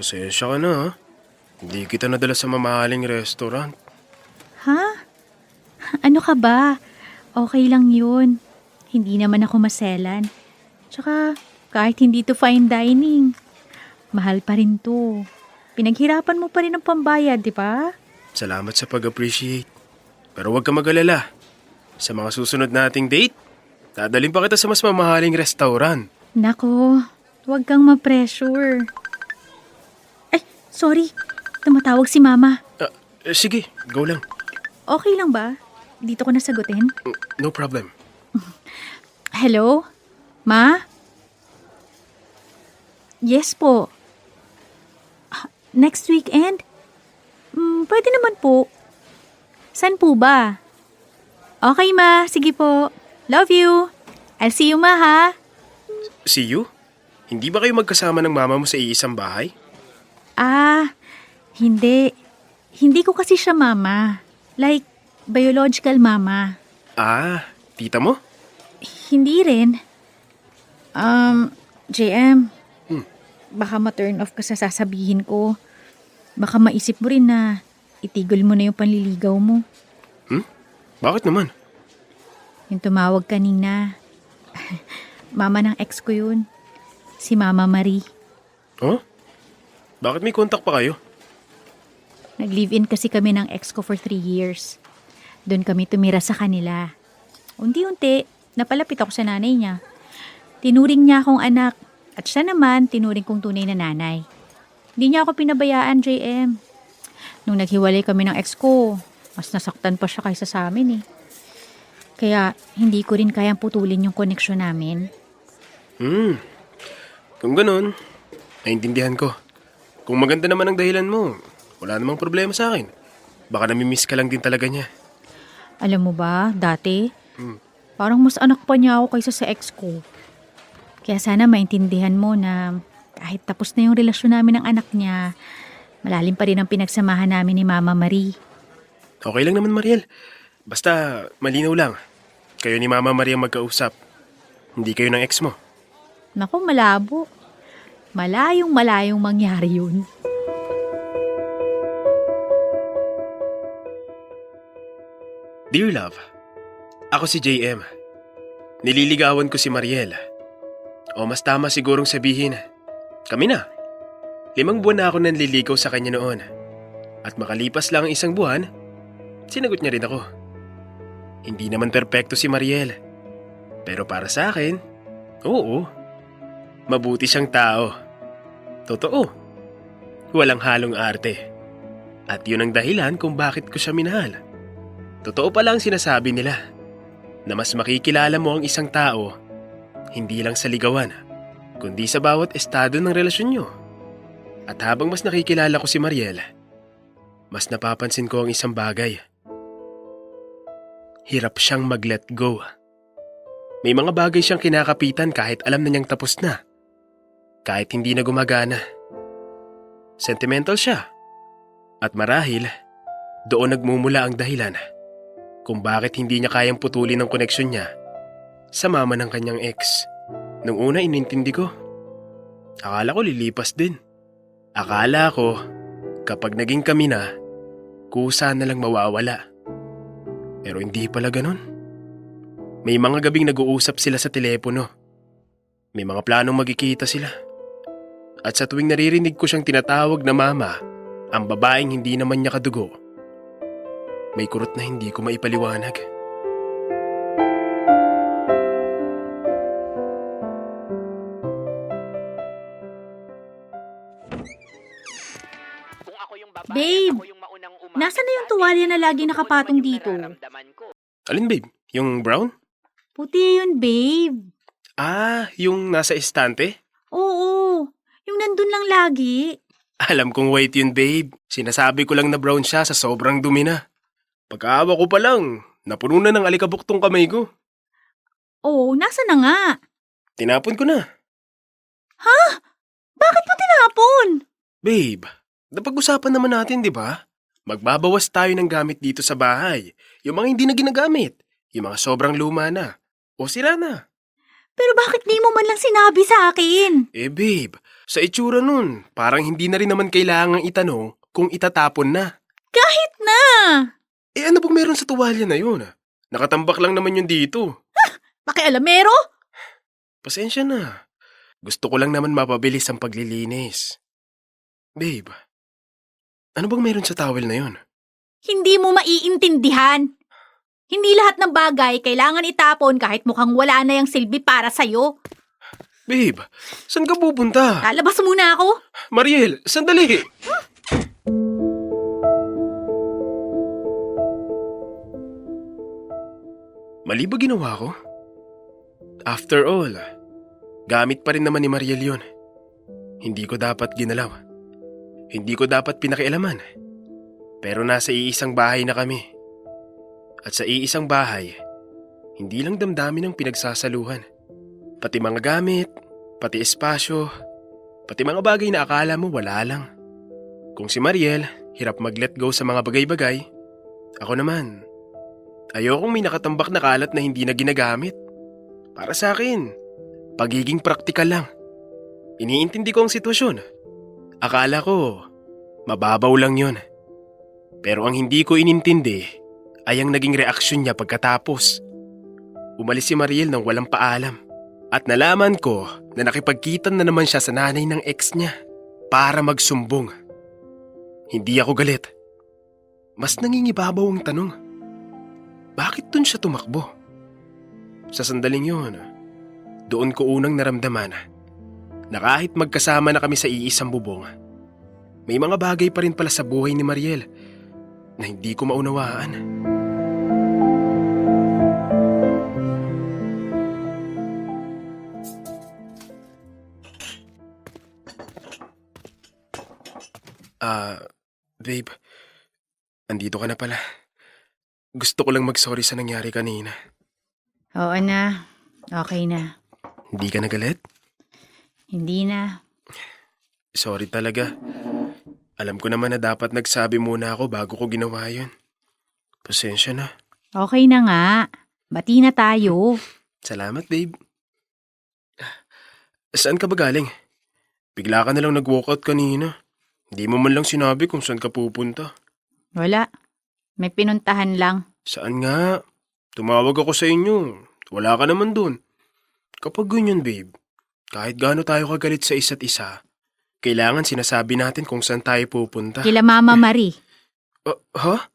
Pasensya ka na ha. Hindi kita nadala sa mamahaling restaurant. Ha? Ano ka ba? Okay lang yun. Hindi naman ako maselan. Tsaka, kahit hindi to fine dining, mahal pa rin to. Pinaghirapan mo pa rin ang pambayad, di ba? Salamat sa pag-appreciate. Pero huwag ka mag-alala. Sa mga susunod nating date, dadalhin pa kita sa mas mamahaling restaurant. Nako, huwag kang ma-pressure. Ay, sorry. Tumatawag si Mama. Sige, go lang. Okay lang ba? Dito ko nasagutin. No problem. Hello? Ma? Yes po. Next weekend? Pwede naman po. San po ba? Okay, Ma. Sige po. Love you. I'll see you, Ma, ha? See you? Hindi ba kayo magkasama ng mama mo sa iisang bahay? Ah, hindi. Hindi ko kasi siya mama. Like, biological mama. Ah, tita mo? Hindi rin. JM. Baka ma-turn off ka sa sasabihin ko. Baka maisip mo rin na itigil mo na yung panliligaw mo. Bakit naman? Yung tumawag kanina. Mama ng ex ko yun. Si Mama Marie. Oh? Bakit may contact pa kayo? Nag-live-in kasi kami ng ex ko for 3 years. Doon kami tumira sa kanila. Unti-unti, napalapit ako sa nanay niya. Tinuring niya akong anak. At siya naman, tinuring kong tunay na nanay. Hindi niya ako pinabayaan, JM. Nung naghiwalay kami ng ex ko, mas nasaktan pa siya kaysa sa amin eh. Kaya hindi ko rin kayang putulin yung koneksyon namin. Kung ganun, naintindihan ko. Kung maganda naman ang dahilan mo, wala namang problema sa akin. Baka namimiss ka lang din talaga niya. Alam mo ba, dati, parang mas anak pa niya ako kaysa sa ex ko. Kaya sana maintindihan mo na kahit tapos na yung relasyon namin ng anak niya, malalim pa rin ang pinagsamahan namin ni Mama Marie. Okay lang naman, Mariel. Basta, malinaw lang. Kayo ni Mama Maria magkausap. Hindi kayo ng ex mo. Naku, malabo. Malayong mangyari yun. Dear Love, ako si JM. Nililigawan ko si Mariel. O mas tama sigurong sabihin, kami na. 5 buwan na ako nanliligaw sa kanya noon. At makalipas lang ang 1 buwan, sinagot niya rin ako. Hindi naman perpekto si Mariel. Pero para sa akin, oo. Mabuti siyang tao. Totoo. Walang halong arte. At yun ang dahilan kung bakit ko siya minahal. Totoo pala ang sinasabi nila na mas makikilala mo ang isang tao hindi lang sa ligawan, kundi sa bawat estado ng relasyon nyo. At habang mas nakikilala ko si Mariel, mas napapansin ko ang isang bagay. Hirap siyang mag-let go. May mga bagay siyang kinakapitan kahit alam na niyang tapos na. Kahit hindi na gumagana. Sentimental siya. At marahil, doon nagmumula ang dahilan kung bakit hindi niya kayang putulin ang koneksyon niya sa mama ng kanyang ex. Nung una inintindi ko. Akala ko lilipas din. Akala ko kapag naging kami na, kusa na lang mawawala. Pero hindi pala ganun. May mga gabing nag-uusap sila sa telepono. May mga planong magkikita sila. At sa tuwing naririnig ko siyang tinatawag na mama, ang babaeng hindi naman niya kadugo, may kurot na hindi ko maipaliwanag. Babe, nasaan na yung tuwalya na lagi nakapatong dito? Alin babe? Yung brown? Puti yun, babe. Ah, yung nasa estante? Oo, yung nandun lang lagi. Alam kong white yun babe. Sinasabi ko lang na brown siya sa sobrang dumi na. Pagkaawa ko pa lang, napuno na ng alikabok tong kamay ko. Oo, nasa na nga? Tinapon ko na. Ha? Bakit mo tinapon? Babe, napag-usapan naman natin, di ba? Magbabawas tayo ng gamit dito sa bahay. Yung mga hindi na ginagamit. Yung mga sobrang luma na. O sira na. Pero bakit di mo man lang sinabi sa akin? Eh babe, Sa itsura nun, parang hindi na rin naman kailangang itanong kung itatapon na. Kahit na! Ano bang meron sa tuwalya na yun? Nakatambak lang naman yun dito. Pakialamero? Pasensya na. Gusto ko lang naman mapabilis ang paglilinis. Babe, ano bang meron sa towel na yun? Hindi mo maiintindihan. Hindi lahat ng bagay kailangan itapon kahit mukhang wala na yung silbi para sa'yo. Babe, saan ka pupunta? Lalabas muna ako. Mariel, sandali! Mali ba ginawa ko? After all, gamit pa rin naman ni Mariel yun. Hindi ko dapat ginalaw. Hindi ko dapat pinakialaman. Pero nasa iisang bahay na kami. At sa iisang bahay, hindi lang damdamin ang pinagsasaluhan. Pati mga gamit, pati espasyo, pati mga bagay na akala mo wala lang. Kung si Mariel, hirap mag-let go sa mga bagay-bagay, ako naman, ayokong may nakatambak na kalat na hindi na ginagamit. Para sa akin, pagiging praktikal lang. Iniintindi ko ang sitwasyon. Akala ko, mababaw lang yon. Pero ang hindi ko inintindi ay ang naging reaksyon niya pagkatapos. Umalis si Mariel nang walang paalam. At nalaman ko na nakipagkitan na naman siya sa nanay ng ex niya para magsumbong. Hindi ako galit. Mas nangingibabaw ang tanong. Bakit dun siya tumakbo? Sa sandaling yun, doon ko unang naramdaman na kahit magkasama na kami sa iisang bubong, may mga bagay pa rin pala sa buhay ni Mariel na hindi ko maunawaan. Babe, andito ka na pala. Gusto ko lang mag-sorry sa nangyari kanina. Oo na. Okay na. Hindi ka nagalit? Hindi na. Sorry talaga. Alam ko naman na dapat nagsabi muna ako bago ko ginawa yun. Pasensya na. Okay na nga. Bati na tayo. Salamat, babe. Saan ka ba galing? Bigla ka na lang nag-walkout kanina. Hindi mo man lang sinabi kung saan ka pupunta. Wala. May pinuntahan lang. Saan nga? Tumawag ako sa inyo. Wala ka naman dun. Kapag ganyan, babe, kahit gaano tayo kagalit sa isa't isa, kailangan sinasabi natin kung saan tayo pupunta. Kila Mama Marie. Ha?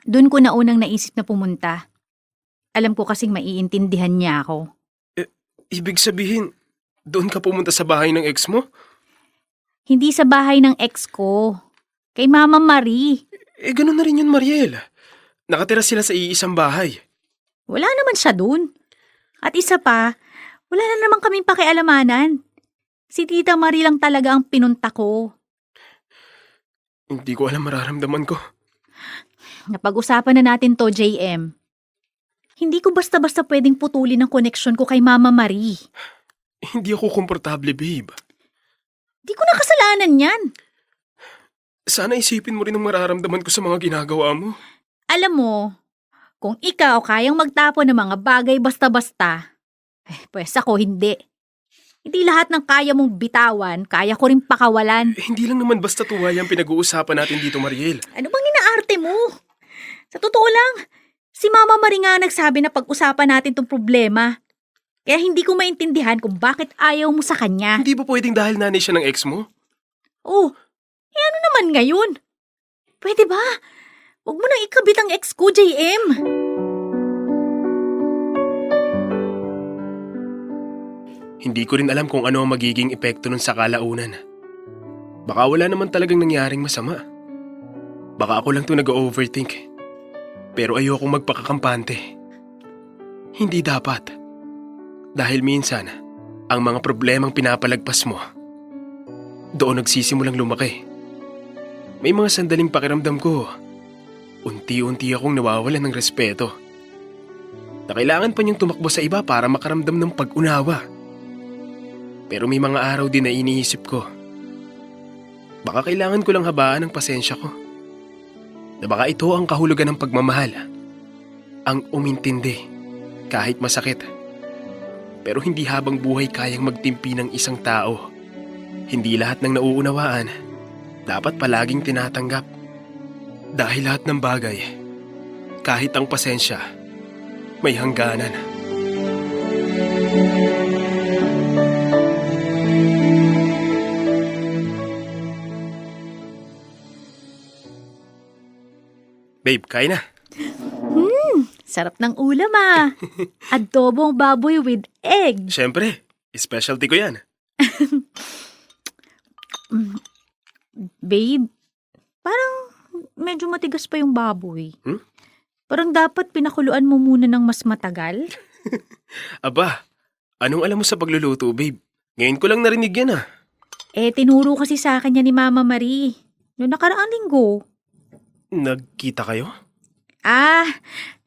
Doon ko na unang naisip na pumunta. Alam ko kasing maiintindihan niya ako. Ibig sabihin, doon ka pumunta sa bahay ng ex mo? Hindi sa bahay ng ex ko. Kay Mama Marie. Ganun na rin yun, Mariel. Nakatira sila sa iisang bahay. Wala naman siya dun. At isa pa, wala na naman kaming pakialamanan. Si Tita Marie lang talaga ang pinunta ko. Hindi ko alam mararamdaman ko. Napag-usapan na natin to, JM. Hindi ko basta-basta pwedeng putulin ang koneksyon ko kay Mama Marie. Hindi ako komportable, babe. Di ko na kasalanan yan. Sana isipin mo rin ang mararamdaman ko sa mga ginagawa mo. Alam mo, kung ikaw kayang magtapon ng mga bagay basta-basta, pues ako hindi. Hindi lahat ng kaya mong bitawan, kaya ko rin pakawalan. Hindi lang naman basta tuway ang pinag-uusapan natin dito, Mariel. Ano bang inaarte mo? Sa totoo lang, si Mama Marie nga nagsabi na pag-usapan natin tong problema. Kaya hindi ko maintindihan kung bakit ayaw mo sa kanya. Hindi ba pwedeng dahil nanay siya ng ex mo? Oh, ano naman ngayon? Pwede ba? Huwag mo nang ikabit ang ex ko, JM. Hindi ko rin alam kung ano ang magiging epekto nun sa kalaunan. Baka wala naman talagang nangyaring masama. Baka ako lang to nag-overthink. Pero ayokong magpakakampante. Hindi dapat. Dahil minsan, ang mga problemang pinapalagpas mo, doon nagsisimulang lumaki. May mga sandaling pakiramdam ko, unti-unti akong nawawalan ng respeto. Na kailangan pa niyang tumakbo sa iba para makaramdam ng pag-unawa. Pero may mga araw din na iniisip ko, baka kailangan ko lang habaan ang pasensya ko. Na baka ito ang kahulugan ng pagmamahal. Ang umintindi, kahit masakit. Pero hindi habang buhay kayang magtimpi ng isang tao Hindi lahat ng nauunawaan dapat palaging tinatanggap. Dahil lahat ng bagay, kahit ang pasensya, may hangganan. Babe, kain na. Sarap ng ulam ah. Adobong baboy with egg. Siyempre, specialty ko yan. Babe, parang medyo matigas pa yung baboy. Parang dapat pinakuluan mo muna ng mas matagal. Aba, anong alam mo sa pagluluto, babe? Ngayon ko lang narinig yan ah. Tinuro kasi sa akin yan ni Mama Marie. Noong nakaraang linggo. Nagkita kayo?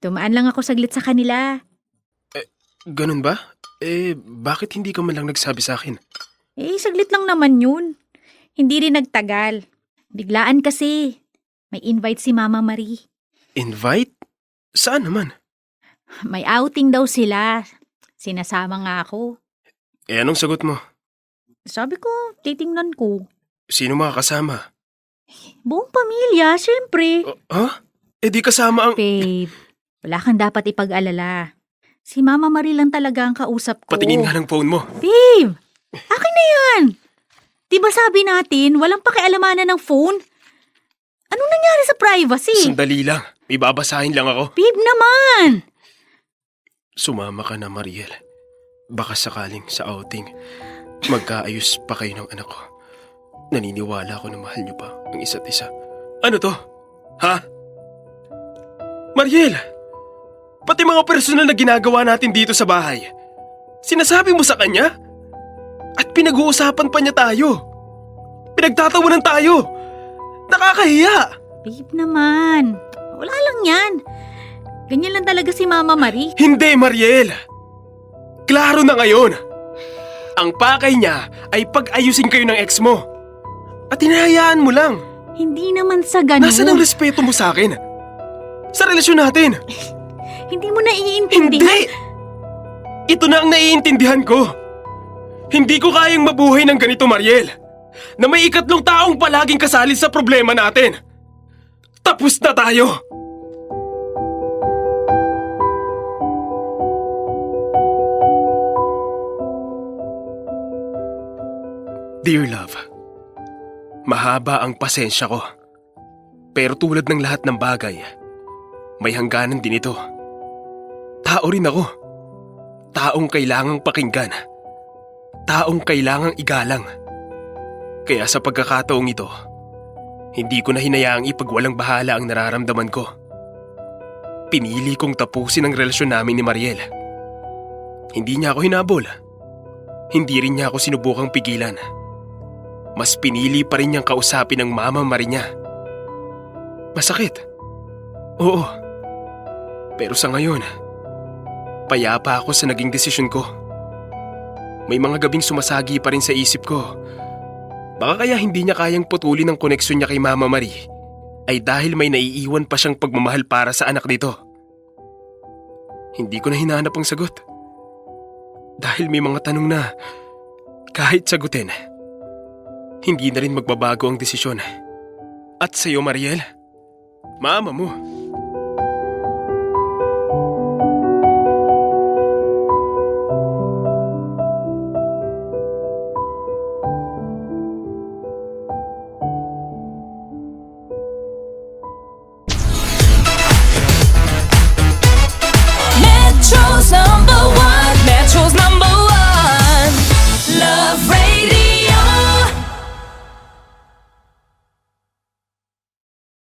Tumaan lang ako saglit sa kanila. Ganun ba? Bakit hindi ka man lang nagsabi sa akin? Saglit lang naman yun. Hindi rin nagtagal. Biglaan kasi. May invite si Mama Marie. Invite? Saan naman? May outing daw sila. Sinasama nga ako. Anong sagot mo? Sabi ko, titingnan ko. Sino mga kasama? Buong pamilya, syempre. Di kasama ang... Babe, wala kang dapat ipag-alala. Si Mama Marie lang talaga ang kausap ko. Patingin nga ng phone mo. Babe, akin na yan. Diba sabi natin, walang pakialamanan ng phone? Anong nangyari sa privacy? Sandali lang. May babasahin lang ako. Babe naman! Sumama ka na, Mariel. Baka sakaling sa outing, magkaayos pa kayo ng anak ko. Naniniwala ako na mahal niyo pa ang isa't isa. Ano to? Ha? Mariel! Pati mga personal na ginagawa natin dito sa bahay, sinasabi mo sa kanya? At pinag-uusapan pa niya tayo. Pinagtatawanan tayo. Nakakahiya! Babe naman, wala lang yan. Ganyan lang talaga si Mama Marie. Hindi, Mariel! Klaro na ngayon. Ang pakay niya ay pag-ayusin kayo ng ex mo. At hinahayaan mo lang. Hindi naman sa ganun. Nasaan ang respeto mo sa akin? Sa relasyon natin? Hindi mo naiintindihan. Hindi! Ito na ang naiintindihan ko. Hindi ko kayang mabuhay ng ganito, Mariel. Na may ikatlong taong palaging kasali sa problema natin. Tapos na tayo! Dear love, mahaba ang pasensya ko. Pero tulad ng lahat ng bagay, may hangganan din ito. Tao rin ako. Taong kailangang pakinggan. Taong kailangang igalang. Kaya sa pagkakataong ito, hindi ko na hinayaang ipagwalang bahala ang nararamdaman ko. Pinili kong tapusin ang relasyon namin ni Mariel. Hindi niya ako hinabol. Hindi rin niya ako sinubukang pigilan. Mas pinili pa rin niyang kausapin ang Mama Marie niya. Masakit. Oo. Pero sa ngayon, payapa ako sa naging desisyon ko. May mga gabing sumasagi pa rin sa isip ko. Baka kaya hindi niya kayang putulin ang koneksyon niya kay Mama Marie ay dahil may naiiwan pa siyang pagmamahal para sa anak nito. Hindi ko na hinanap ang sagot. Dahil may mga tanong na kahit sagutin, hindi na rin magbabago ang desisyon. At sa'yo, Mariel, mama mo,